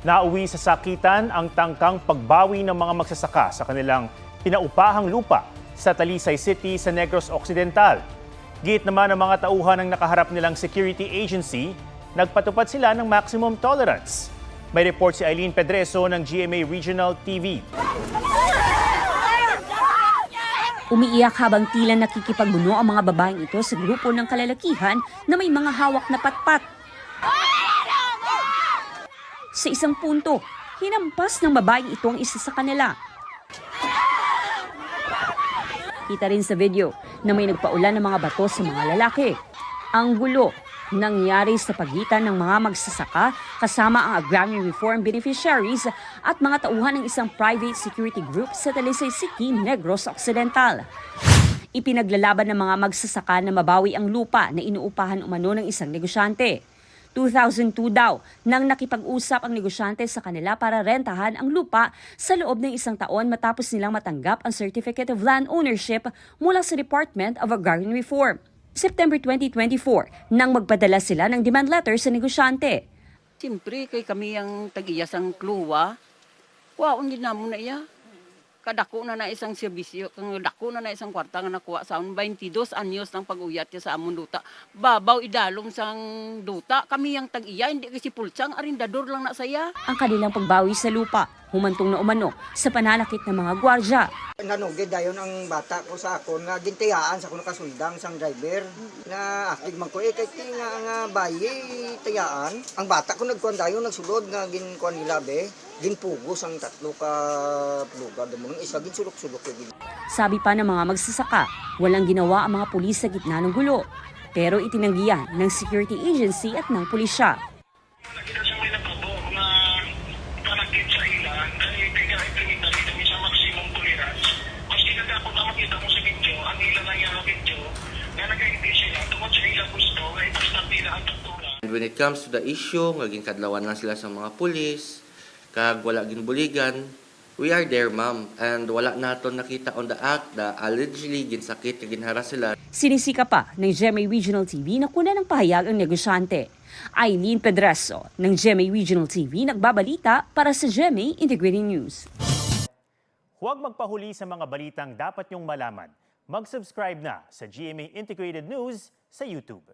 Nauwi sa sakitan ang tangkang pagbawi ng mga magsasaka sa kanilang pinaupahang lupa sa Talisay City sa Negros Occidental. Giit naman ng mga tauhan ng nakaharap nilang security agency, nagpatupad sila ng maximum tolerance. May report si Eileen Pedreso ng GMA Regional TV. Umiiyak habang tila nakikipagbuno ang mga babaeng ito sa grupo ng kalalakihan na may mga hawak na patpat. Sa isang punto, hinampas ng babaeng ito ang isa sa kanila. Kita rin sa video na may nagpaulan ng mga bato sa mga lalaki. Ang gulo nangyari sa pagitan ng mga magsasaka kasama ang Agrarian Reform beneficiaries at mga tauhan ng isang private security group sa Talisay City, Negros Occidental. Ipinaglalaban ng mga magsasaka na mabawi ang lupa na inuupahan umano ng isang negosyante. 2002 daw nang nakipag-usap ang negosyante sa kanila para rentahan ang lupa sa loob ng isang taon matapos nilang matanggap ang Certificate of Land Ownership mula sa Department of Agrarian Reform. September 2024 nang magpadala sila ng demand letter sa negosyante. Siyempre, kay kami ang tag-iyas ang kluwa. Waon din namo na iya. Kadako na isang serbisyo, kadako na isang kwarta nga nakuha sa 22 anyos ng pag-uyat niya sa amon duta. Babaw idalom sang duta, kami ang tag-iya, hindi kasi pulsang, arindador lang na saya. Ang kanilang pagbawi sa lupa, humantong na umano sa pananakit ng mga gwardya. Nanugid dayon ang bata ko sa akon nga gintiyaan sa kuno kasuldang sang driver na akig man ko kay nga bayi tiyaan ang bata ko nagkuan dayon nagsulod nga ginkuan nila be ginpugos ang tatlo ka lugar mo nang isa ginsulok-sulok gid. Sabi pa ng mga magsasaka, walang ginawa ang mga pulis sa gitna ng gulo, pero itinanggihan ng security agency at ng pulisya. And when it comes to the issue, naging kadlawan lang sila sa mga pulis, kag wala ginbuligan, we are there, ma'am. And wala naton nakita on the act na allegedly ginsakit kag ginharas sila. Sinisika pa ng GMA Regional TV na kuna ng pahayag ang negosyante. Eileen Pedreso ng GMA Regional TV nagbabalita para sa GMA Integrated News. Huwag magpahuli sa mga balitang dapat niyong malaman. Mag-subscribe na sa GMA Integrated News sa YouTube.